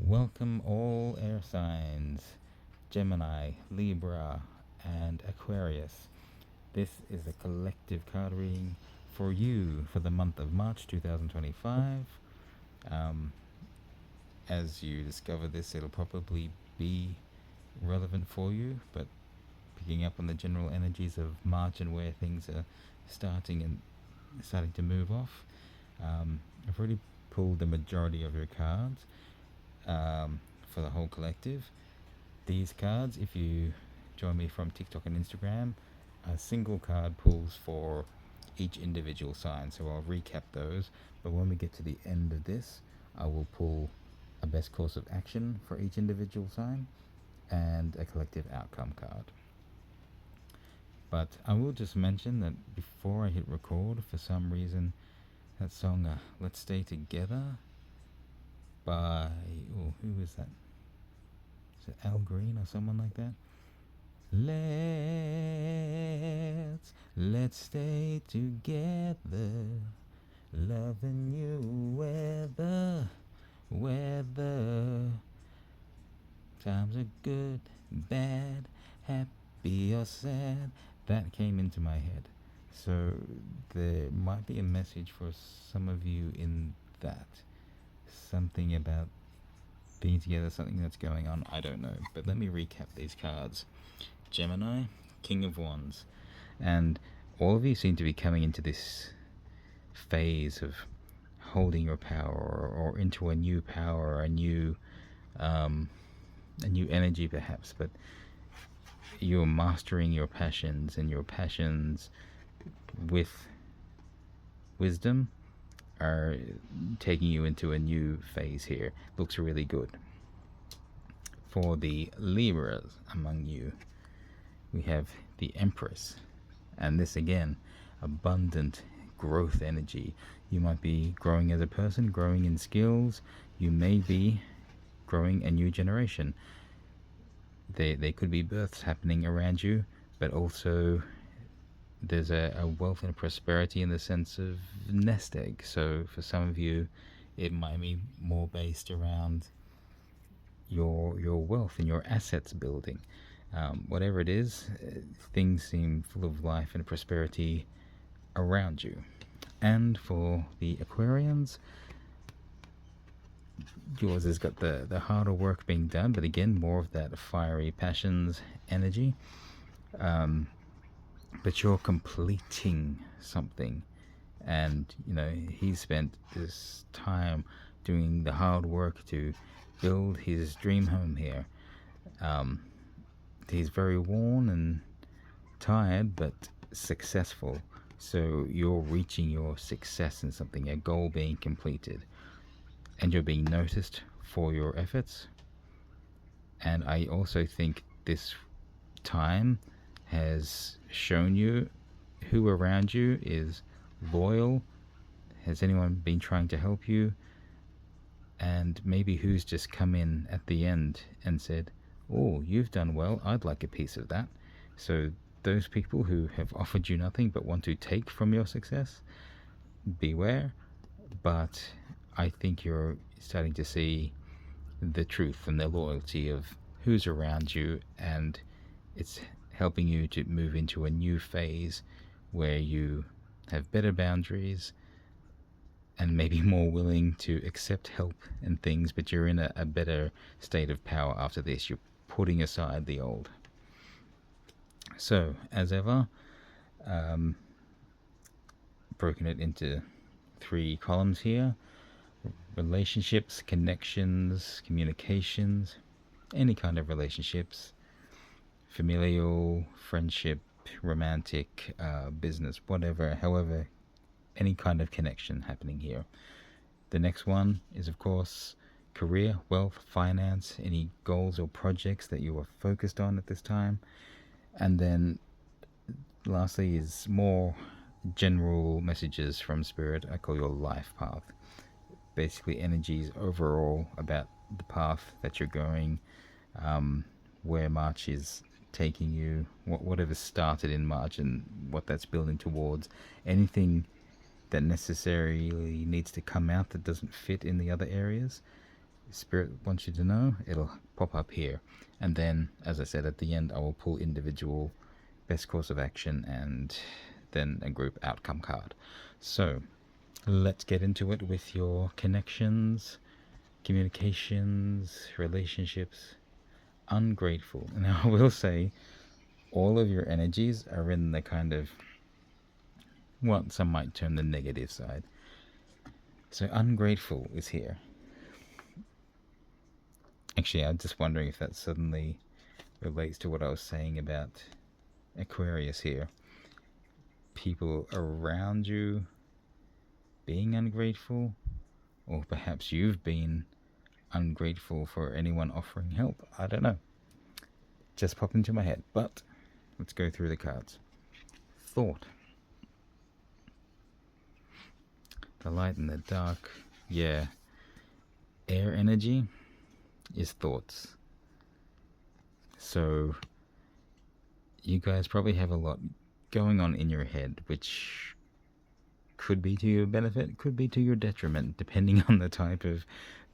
Welcome all air signs, Gemini, Libra, and Aquarius. This is a collective card reading for you for the month of March 2025. Um, as you discover this, it'll probably be relevant for you, but picking up on the general energies of March and where things are starting to move off. I've already pulled the majority of your cards for the whole collective. These cards, if you join me from TikTok and Instagram, a single card pulls for each individual sign. So I'll recap those. But when we get to the end of this, I will pull a best course of action for each individual sign and a collective outcome card. But I will just mention that before I hit record, for some reason, that song Let's Stay Together by, who is that? Is it Al Green or someone like that? Let's stay together, loving you weather. Times are good, bad, happy or sad. That came into my head. So there might be a message for some of you in that. Something about being together, something that's going on, I don't know. But let me recap these cards. Gemini, King of Wands. And all of you seem to be coming into this phase of holding your power or into a new power, a new energy perhaps, but you're mastering your passions, and your passions with wisdom are taking you into a new phase here. Looks really good. For the Libras among you, we have the Empress, and this again, abundant growth energy. You might be growing as a person, growing in skills. You may be growing a new generation. There could be births happening around you, but also there's a wealth and prosperity in the sense of nest egg. So for some of you, it might be more based around your wealth and your assets building. Whatever it is, things seem full of life and prosperity around you. And for the Aquarians, yours has got the harder work being done, but again, more of that fiery passions energy. But you're completing something, and he spent this time doing the hard work to build his dream home here. He's very worn and tired, but successful. So you're reaching your success in something, a goal being completed, and you're being noticed for your efforts. And I also think this time has shown you who around you is loyal. Has anyone been trying to help you? And maybe who's just come in at the end and said, oh, you've done well, I'd like a piece of that. So those people who have offered you nothing but want to take from your success, beware. But I think you're starting to see the truth and the loyalty of who's around you, and it's helping you to move into a new phase where you have better boundaries and maybe more willing to accept help and things, but you're in a better state of power after this. You're putting aside the old. So, as ever, broken it into 3 columns here: relationships, connections, communications, any kind of relationships, familial, friendship, romantic, business, whatever, however, any kind of connection happening here. The next one is, of course, career, wealth, finance, any goals or projects that you are focused on at this time. And then lastly is more general messages from Spirit. I call your life path. Basically energies overall about the path that you're going, where March is taking you, whatever started in March and what that's building towards. Anything that necessarily needs to come out that doesn't fit in the other areas, Spirit wants you to know, it'll pop up here. And then, as I said, at the end, I will pull individual best course of action and then a group outcome card. So let's get into it with your connections, communications, relationships. Ungrateful. Now, I will say all of your energies are in the kind of what some might term the negative side. So ungrateful is here. Actually, I'm just wondering if that suddenly relates to what I was saying about Aquarius here. People around you being ungrateful, or perhaps you've been ungrateful for anyone offering help. I don't know. Just popped into my head. But let's go through the cards. Thought. The light and the dark. Yeah. Air energy is thoughts. So you guys probably have a lot going on in your head, which could be to your benefit, could be to your detriment, depending on the type of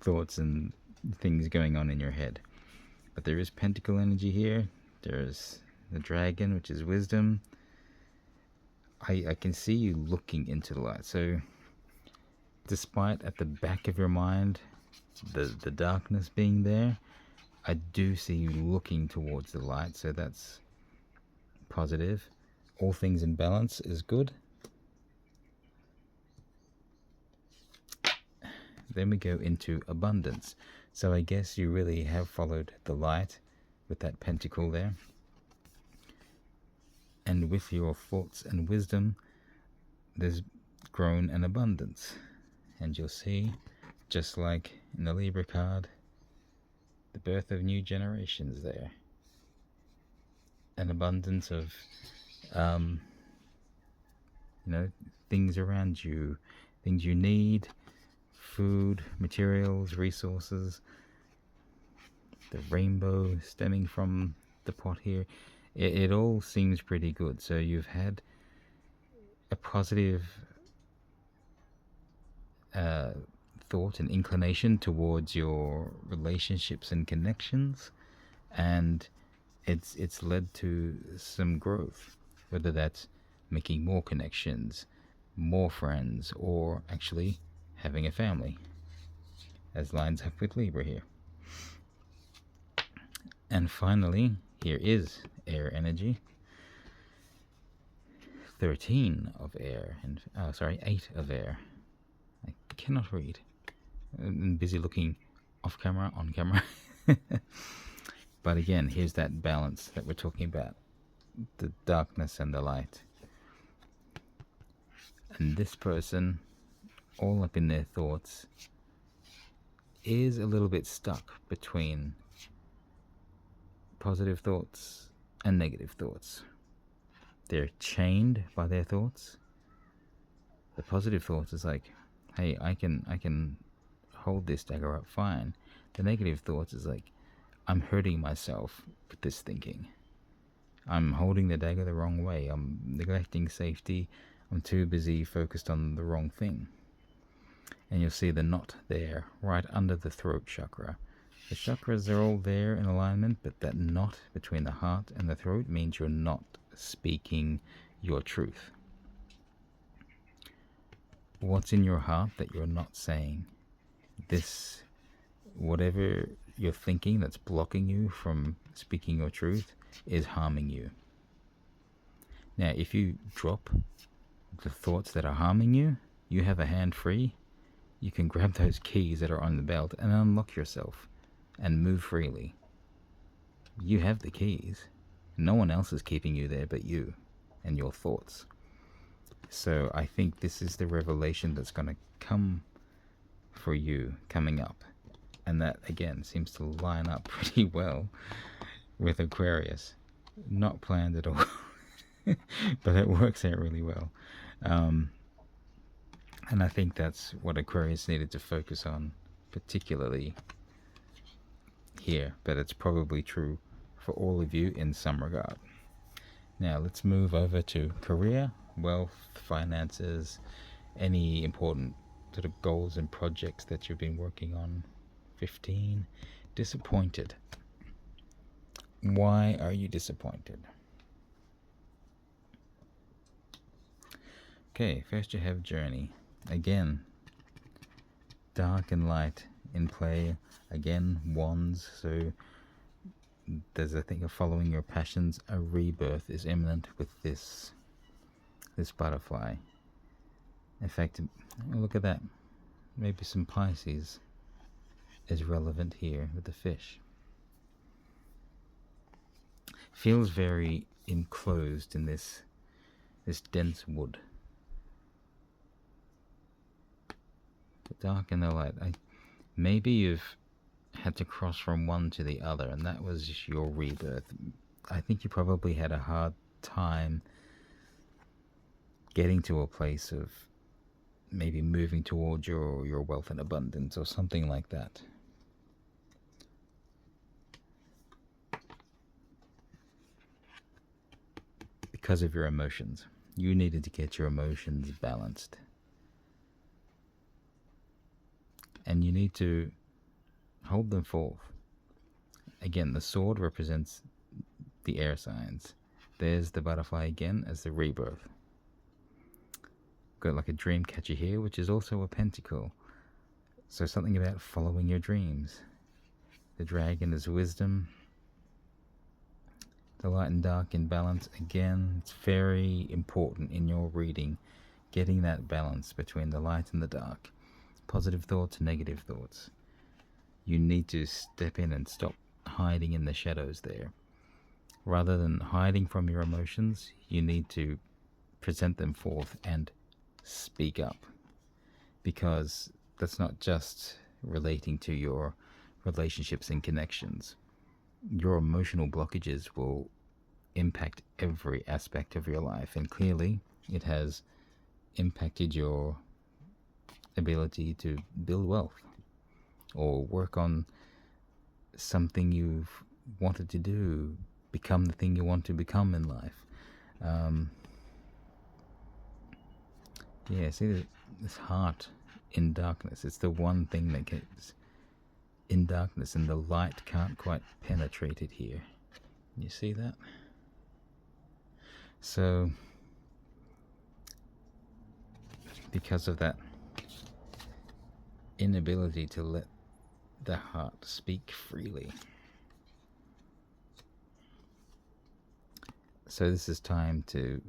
thoughts and things going on in your head. But there is pentacle energy here. There's the dragon, which is wisdom. I can see you looking into the light. So despite at the back of your mind the darkness being there, I do see you looking towards the light, so that's positive. All things in balance is good. Then we go into abundance. So I guess you really have followed the light with that pentacle there. And with your thoughts and wisdom, there's grown an abundance. And you'll see, just like in the Libra card, the birth of new generations there. An abundance of, things around you, things you need, food, materials, resources. The rainbow stemming from the pot here. It all seems pretty good. So you've had a positive thought and inclination towards your relationships and connections, and it's led to some growth, whether that's making more connections, more friends, or actually having a family, as lines up with Libra here. And finally, here is air energy. 13 of air, and 8 of air. I cannot read. I'm busy looking off camera, on camera. But again, here's that balance that we're talking about. The darkness and the light. And this person, all up in their thoughts, is a little bit stuck between positive thoughts and negative thoughts. They're chained by their thoughts. The positive thoughts is like, hey, I can hold this dagger up fine. The negative thoughts is like, I'm hurting myself with this thinking. I'm holding the dagger the wrong way. I'm neglecting safety. I'm too busy focused on the wrong thing. And you'll see the knot there, right under the throat chakra. The chakras are all there in alignment, but that knot between the heart and the throat means you're not speaking your truth. What's in your heart that you're not saying? This, whatever you're thinking that's blocking you from speaking your truth, is harming you. Now, if you drop the thoughts that are harming you, you have a hand free. You can grab those keys that are on the belt and unlock yourself and move freely. You have the keys. No one else is keeping you there but you and your thoughts. So I think this is the revelation that's going to come for you coming up. And that, again, seems to line up pretty well with Aquarius. Not planned at all. But it works out really well. And I think that's what Aquarius needed to focus on, particularly here. But it's probably true for all of you in some regard. Now let's move over to career, wealth, finances, any important sort of goals and projects that you've been working on. 15. Disappointed. Why are you disappointed? Okay, first you have journey. Again, dark and light in play. Again, wands. So there's a thing of following your passions. A rebirth is imminent with this butterfly. In fact, look at that. Maybe some Pisces is relevant here with the fish. Feels very enclosed in this dense wood. The dark and the light. Maybe you've had to cross from one to the other, and that was your rebirth. I think you probably had a hard time getting to a place of maybe moving towards your wealth and abundance or something like that. Because of your emotions. You needed to get your emotions balanced. And you need to hold them forth. Again, the sword represents the air signs. There's the butterfly again as the rebirth. Got like a dream catcher here, which is also a pentacle. So something about following your dreams. The dragon is wisdom. The light and dark in balance. Again, it's very important in your reading, getting that balance between the light and the dark. Positive thoughts and negative thoughts. You need to step in and stop hiding in the shadows there. Rather than hiding from your emotions, you need to present them forth and speak up. Because that's not just relating to your relationships and connections. Your emotional blockages will impact every aspect of your life, and clearly it has impacted your ability to build wealth or work on something you've wanted to do, become the thing you want to become in life. See this heart in darkness. It's the one thing that gets in darkness, and the light can't quite penetrate it here. You see that? So because of that inability to let the heart speak freely, so this is time to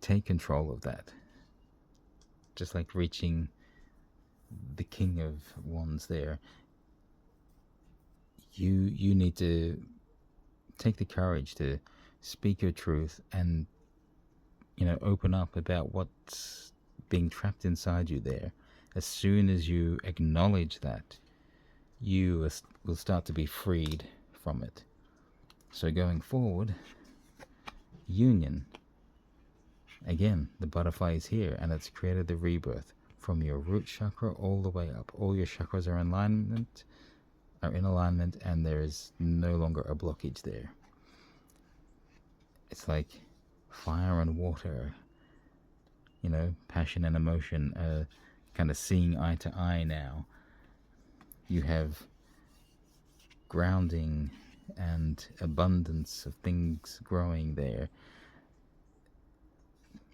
take control of that. Just like reaching the King of Wands there, you need to take the courage to speak your truth and, open up about what's being trapped inside you there. As soon as you acknowledge that, you will start to be freed from it. So going forward, union. Again, the butterfly is here, and it's created the rebirth from your root chakra all the way up. All your chakras are in alignment, and there is no longer a blockage there. It's like fire and water, passion and emotion, kind of seeing eye to eye now. You have grounding and abundance of things growing there.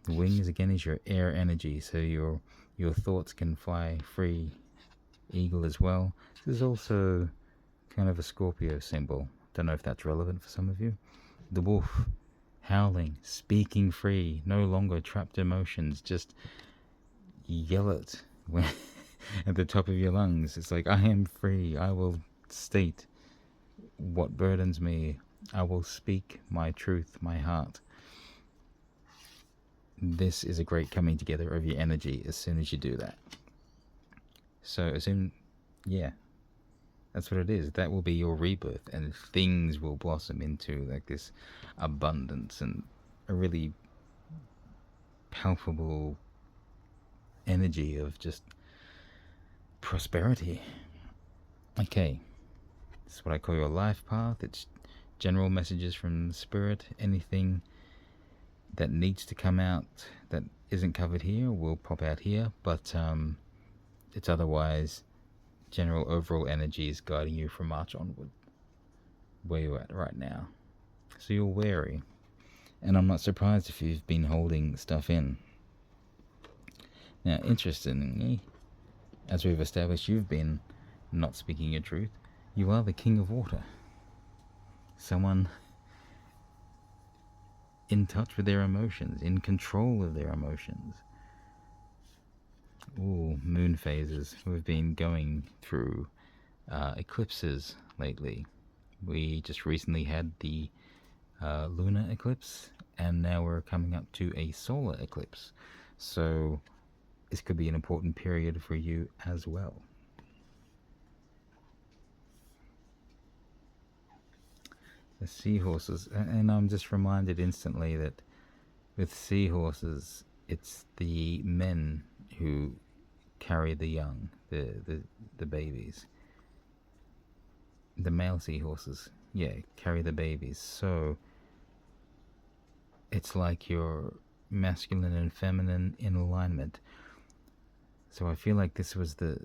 The wings again is your air energy, so your thoughts can fly free. Eagle as well. This is also kind of a Scorpio symbol. Don't know if that's relevant for some of you. The wolf, howling, speaking free, no longer trapped emotions. Just yell it at the top of your lungs. It's like, I am free. I will state what burdens me. I will speak my truth, my heart. This is a great coming together of your energy as soon as you do that. So that's what it is. That will be your rebirth, and things will blossom into like this abundance and a really palpable energy of just prosperity. Okay, this is what I call your life path. It's general messages from spirit. Anything that needs to come out that isn't covered here will pop out here, but it's otherwise general overall energy is guiding you from March onward, where you're at right now. So you're wary. And I'm not surprised if you've been holding stuff in. Now, interestingly, as we've established, you've been not speaking your truth. You are the king of water. Someone in touch with their emotions, in control of their emotions. Ooh, moon phases. We've been going through eclipses lately. We just recently had the lunar eclipse, and now we're coming up to a solar eclipse. So this could be an important period for you as well. The seahorses, and I'm just reminded instantly that with seahorses, it's the men who carry the young, the babies. The male seahorses, yeah, carry the babies. So it's like you're masculine and feminine in alignment. So I feel like this was the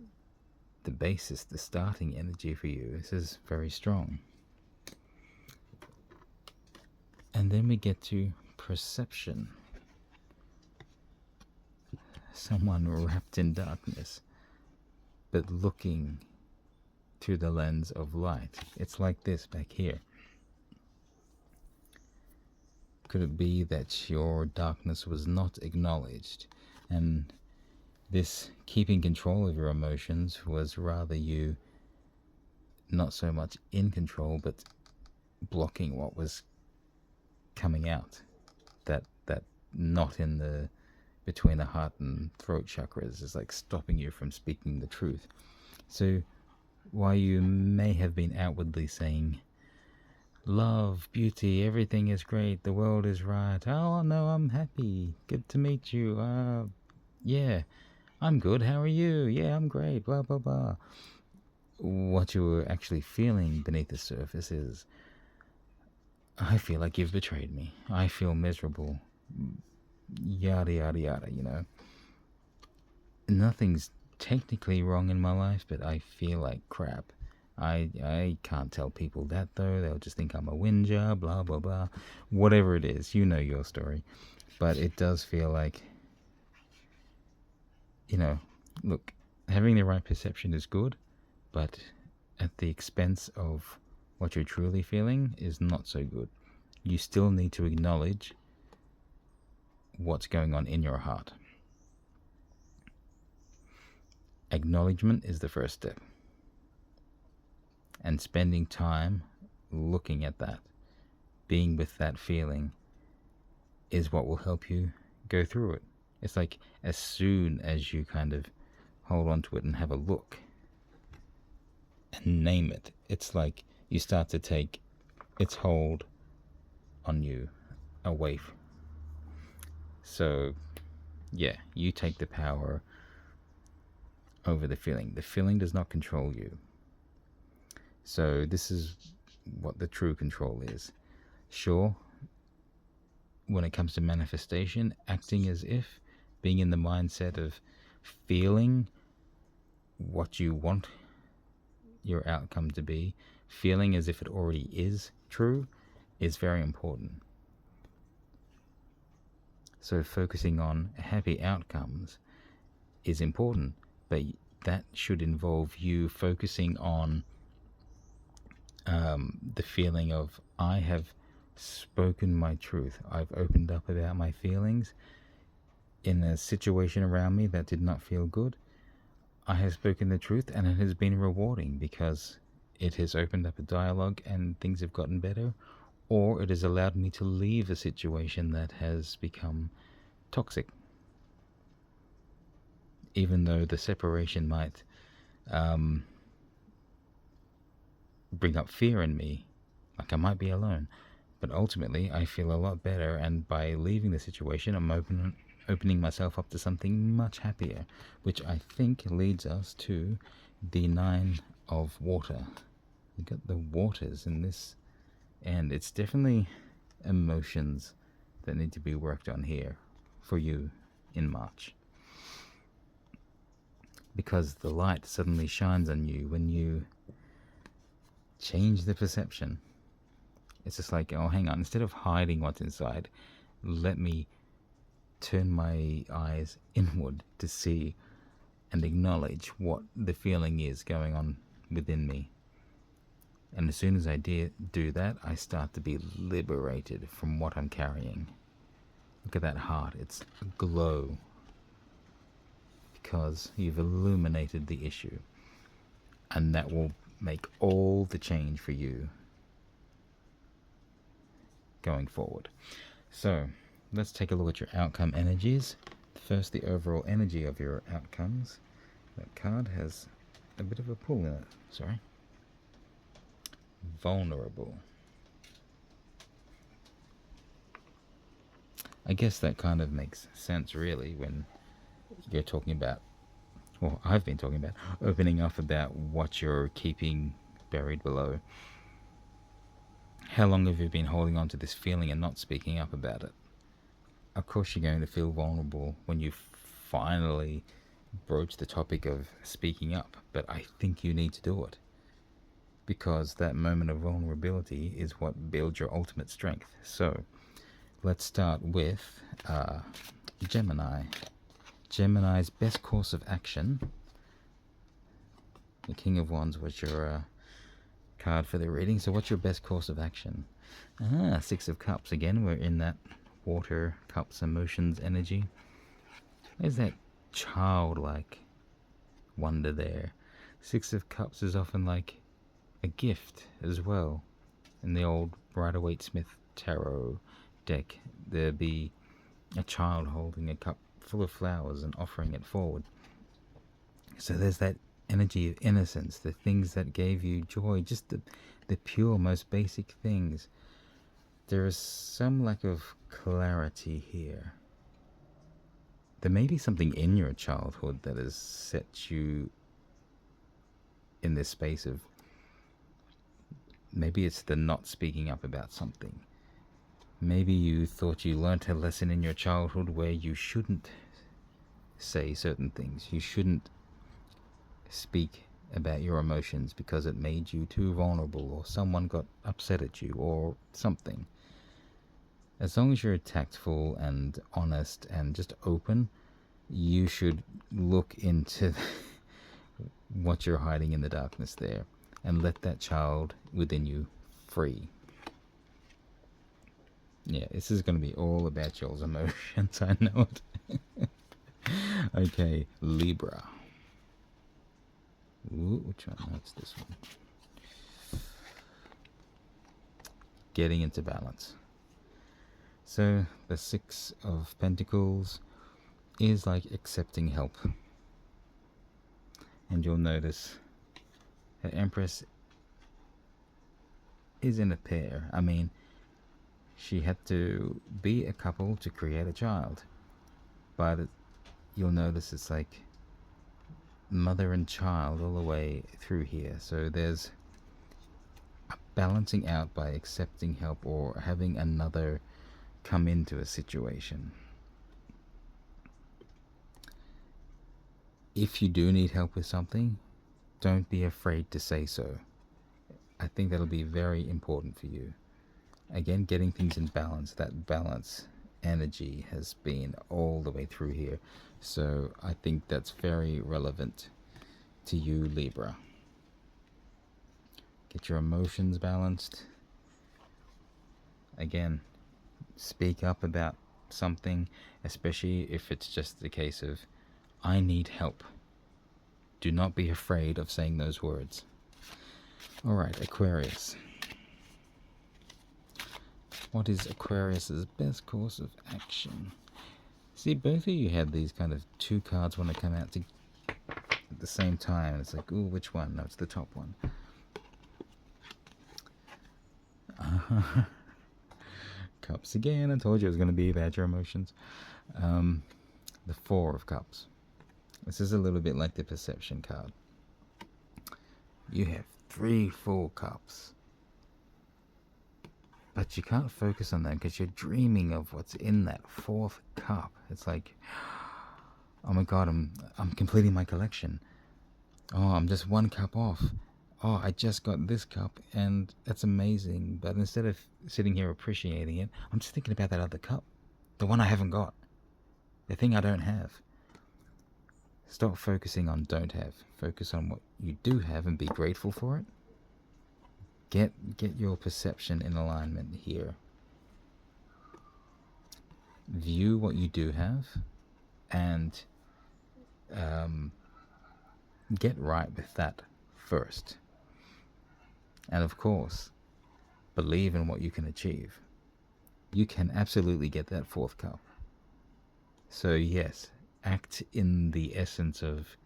basis, the starting energy for you. This is very strong. And then we get to perception. Someone wrapped in darkness, but looking through the lens of light. It's like this back here. Could it be that your darkness was not acknowledged, and this keeping control of your emotions was rather you not so much in control, but blocking what was coming out, that knot in the between the heart and throat chakras is like stopping you from speaking the truth. So while you may have been outwardly saying love, beauty, everything is great, the world is right, oh no, I'm happy, good to meet you, yeah, I'm good, how are you, yeah, I'm great, blah blah blah, what you were actually feeling beneath the surface is, I feel like you've betrayed me. I feel miserable. Yada, yada, yada, you know. Nothing's technically wrong in my life, but I feel like crap. I can't tell people that, though. They'll just think I'm a whinger, blah, blah, blah. Whatever it is, you know your story. But it does feel like, you know, look, having the right perception is good, but at the expense of what you're truly feeling is not so good. You still need to acknowledge what's going on in your heart. Acknowledgement is the first step. And spending time looking at that, being with that feeling, is what will help you go through it. It's like as soon as you kind of hold on to it and have a look and name it, it's like you start to take its hold on you away. So, yeah, you take the power over the feeling. The feeling does not control you. So this is what the true control is. Sure, when it comes to manifestation, acting as if, being in the mindset of feeling what you want your outcome to be, feeling as if it already is true, is very important. So focusing on happy outcomes is important, but that should involve you focusing on the feeling of, I have spoken my truth. I've opened up about my feelings in a situation around me that did not feel good. I have spoken the truth, and it has been rewarding because it has opened up a dialogue and things have gotten better, or it has allowed me to leave a situation that has become toxic. Even though the separation might bring up fear in me, like I might be alone, but ultimately I feel a lot better, and by leaving the situation I'm opening myself up to something much happier, which I think leads us to the 9 of water. We've got the waters in this, and it's definitely emotions that need to be worked on here for you in March. because the light suddenly shines on you when you change the perception. It's just like, oh, hang on, instead of hiding what's inside, let me turn my eyes inward to see and acknowledge what the feeling is going on within me. And as soon as I do that, I start to be liberated from what I'm carrying. Look at that heart, it's aglow because you've illuminated the issue, and that will make all the change for you going forward. So let's take a look at your outcome energies. First, the overall energy of your outcomes. That card has a bit of a pull in it. Sorry. Vulnerable. I guess that kind of makes sense, really, when you're talking about, well, I've been talking about opening up about what you're keeping buried below. How long have you been holding on to this feeling and not speaking up about it? Of course you're going to feel vulnerable when you finally broach the topic of speaking up, but I think you need to do it, because that moment of vulnerability is what builds your ultimate strength. So let's start with Gemini. Gemini's best course of action. The King of Wands was your card for the reading. So what's your best course of action? Six of Cups again. We're in that water, cups, emotions energy. There's that childlike wonder there. Six of Cups is often like a gift as well. In the old Rider-Waite-Smith tarot deck, there'd be a child holding a cup full of flowers and offering it forward. So there's that energy of innocence, the things that gave you joy, just the pure, most basic things. There is some lack of clarity here. There may be something in your childhood that has set you in this space of, maybe it's the not speaking up about something. Maybe you thought you learnt a lesson in your childhood where you shouldn't say certain things. You shouldn't speak about your emotions because it made you too vulnerable, or someone got upset at you, or something. As long as you're tactful and honest and just open, you should look into what you're hiding in the darkness there and let that child within you free. Yeah, this is going to be all about y'all's emotions, I know it. Okay, Libra. Ooh, which one? That's this one. Getting into balance. So, the Six of Pentacles is like accepting help. And you'll notice the Empress is in a pair. I mean, she had to be a couple to create a child. But you'll notice it's like mother and child all the way through here. So there's a balancing out by accepting help or having another come into a situation. If you do need help with something, don't be afraid to say so. I think that'll be very important for you. Again, getting things in balance. That balance energy has been all the way through here. So I think that's very relevant to you, Libra. Get your emotions balanced. Again, speak up about something, especially if it's just the case of, I need help. Do not be afraid of saying those words. Alright, Aquarius. What is Aquarius's best course of action? See, both of you had these kind of two cards want to come out at the same time. It's like, ooh, which one? No, it's the top one. Cups again. I told you it was going to be about your emotions. The Four of Cups. This is a little bit like the Perception card. You have 3 full cups. But you can't focus on them because you're dreaming of what's in that 4th cup. It's like, Oh my god, I'm completing my collection. Oh, I'm just one cup off. Oh, I just got this cup and that's amazing. But instead of sitting here appreciating it, I'm just thinking about that other cup. The one I haven't got. The thing I don't have. Stop focusing on don't have. Focus on what you do have and be grateful for it. Get your perception in alignment here. View what you do have and get right with that first. And of course, believe in what you can achieve. You can absolutely get that fourth cup. So yes, act in the essence of,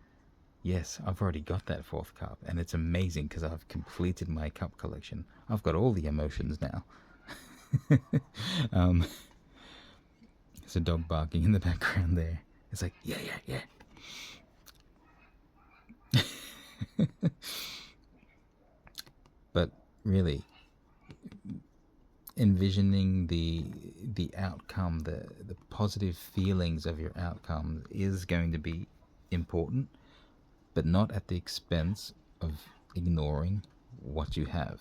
yes, I've already got that fourth cup, and it's amazing because I've completed my cup collection. I've got all the emotions now. There's a dog barking in the background there. It's like, yeah. But really, envisioning the outcome, the positive feelings of your outcome is going to be important, but not at the expense of ignoring what you have.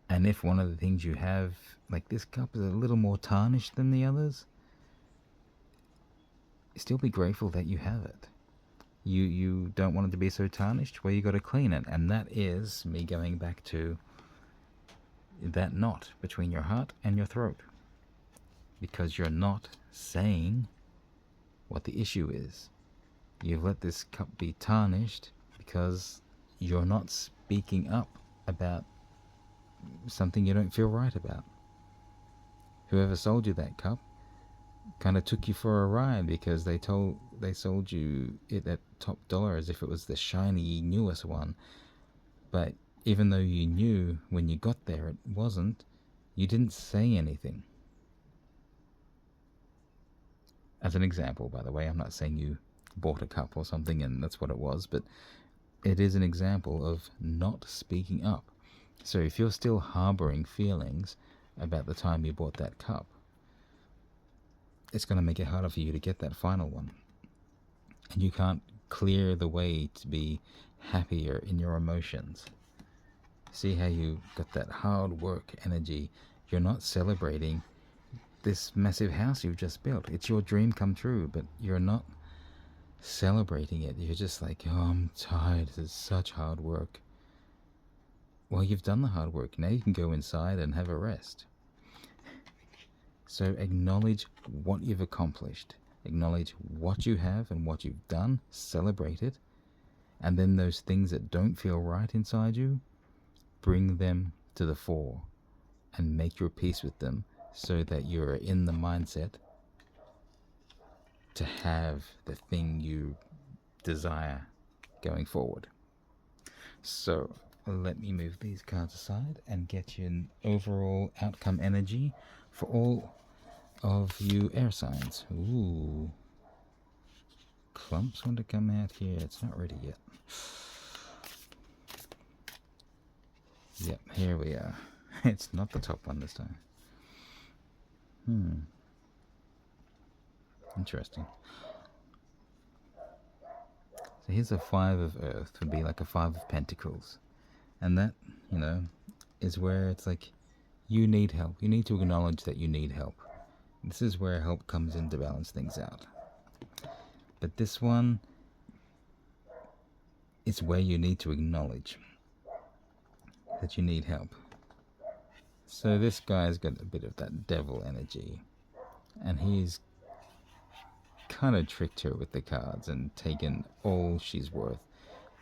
And if one of the things you have, like this cup, is a little more tarnished than the others, still be grateful that you have it. You don't want it to be so tarnished, well, you got to clean it. And that is me going back to that knot between your heart and your throat, because you're not saying what the issue is. You've let this cup be tarnished because you're not speaking up about something you don't feel right about. Whoever sold you that cup kind of took you for a ride because they sold you it at top dollar as if it was the shiny newest one. But even though you knew when you got there it wasn't, you didn't say anything. As an example, by the way, I'm not saying you bought a cup or something and that's what it was, but it is an example of not speaking up. So if you're still harboring feelings about the time you bought that cup, it's going to make it harder for you to get that final one. And you can't clear the way to be happier in your emotions. See how you got that hard work energy? You're not celebrating this massive house you've just built. It's your dream come true, but you're not celebrating it. You're just like, oh, I'm tired. This is such hard work. Well, you've done the hard work. Now you can go inside and have a rest. So acknowledge what you've accomplished. Acknowledge what you have and what you've done. Celebrate it. And then those things that don't feel right inside you, bring them to the fore and make your peace with them so that you're in the mindset to have the thing you desire going forward. So let me move these cards aside and get you an overall outcome energy for all of you air signs. Ooh. Clumps want to come out here. It's not ready yet. Yep, here we are. It's not the top one this time. Interesting. So here's a 5 of Earth, would be like a 5 of Pentacles. And that, is where it's like, you need help. You need to acknowledge that you need help. This is where help comes in to balance things out. But this one is where you need to acknowledge that you need help. So this guy's got a bit of that devil energy. And he's kind of tricked her with the cards and taken all she's worth.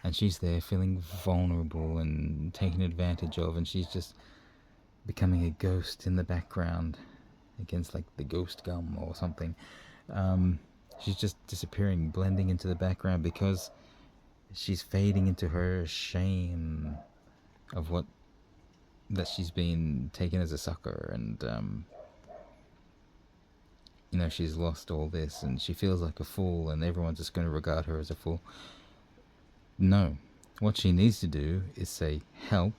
And she's there feeling vulnerable and taken advantage of, and she's just becoming a ghost in the background against like the ghost gum or something. She's just disappearing, blending into the background because she's fading into her shame of what that she's been taken as a sucker, and she's lost all this and she feels like a fool and everyone's just going to regard her as a fool. No, what she needs to do is say, help,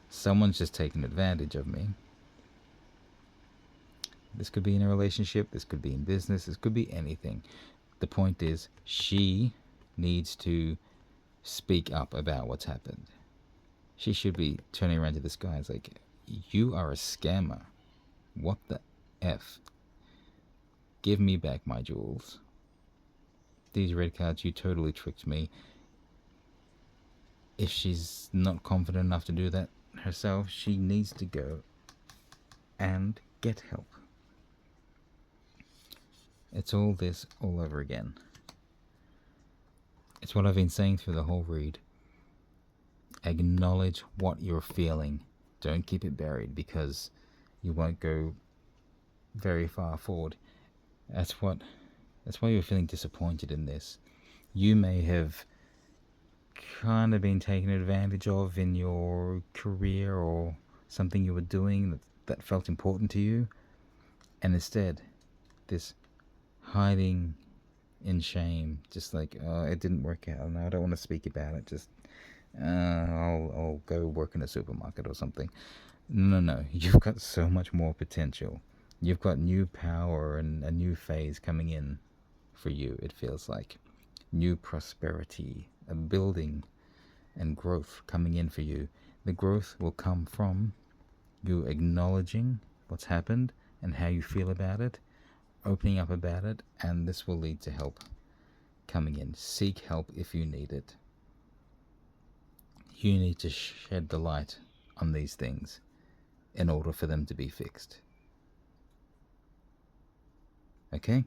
someone's just taken advantage of me. This could be in a relationship, this could be in business, this could be anything. The point is, she needs to speak up about what's happened. She should be turning around to this guy and like, you are a scammer. What the F? Give me back my jewels. These red cards, you totally tricked me. If she's not confident enough to do that herself, she needs to go and get help. It's all this all over again. It's what I've been saying through the whole read. Acknowledge what you're feeling. Don't keep it buried, because you won't go very far forward. That's why you're feeling disappointed in this. You may have kind of been taken advantage of in your career or something you were doing that felt important to you, and instead this hiding in shame, just like, oh, it didn't work out, no, I don't want to speak about it, just I'll go work in a supermarket or something. No, you've got so much more potential. You've got new power and a new phase coming in for you, it feels like. New prosperity, a building and growth coming in for you. The growth will come from you acknowledging what's happened and how you feel about it, opening up about it, and this will lead to help coming in. Seek help if you need it. You need to shed the light on these things in order for them to be fixed. Okay?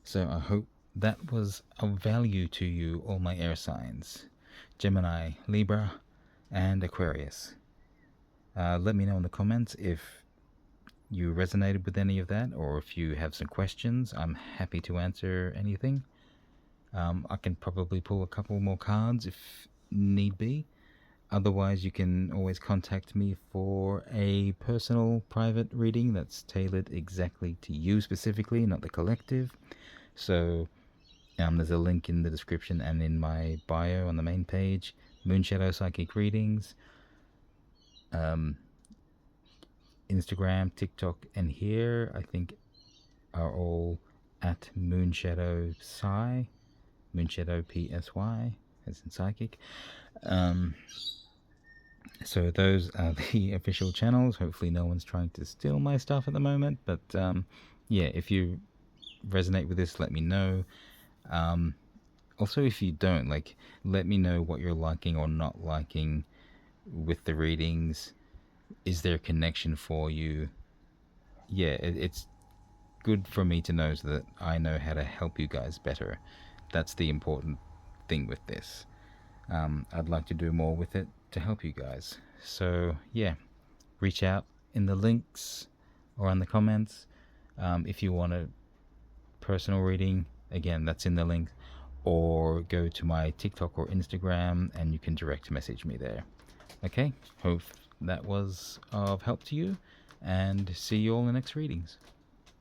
So I hope that was of value to you, all my air signs. Gemini, Libra, and Aquarius. Let me know in the comments if you resonated with any of that, or if you have some questions. I'm happy to answer anything. I can probably pull a couple more cards if need be. Otherwise, you can always contact me for a personal private reading that's tailored exactly to you specifically, not the collective. So there's a link in the description and in my bio on the main page. Moonshadow Psychic Readings. Instagram, TikTok, and here, I think, are all at Moonshadow Psy. Moonshadow PSY, as in psychic. So those are the official channels. Hopefully no one's trying to steal my stuff at the moment. But yeah, if you resonate with this, let me know. Also, if you don't, like, let me know what you're liking or not liking with the readings. Is there a connection for you? Yeah, it's good for me to know, so that I know how to help you guys better. That's the important thing with this. I'd like to do more with it to help you guys. So yeah, reach out in the links or in the comments. If you want a personal reading, again, that's in the link, or go to my TikTok or Instagram and you can direct message me there. Okay, hope that was of help to you, and see you all in the next readings.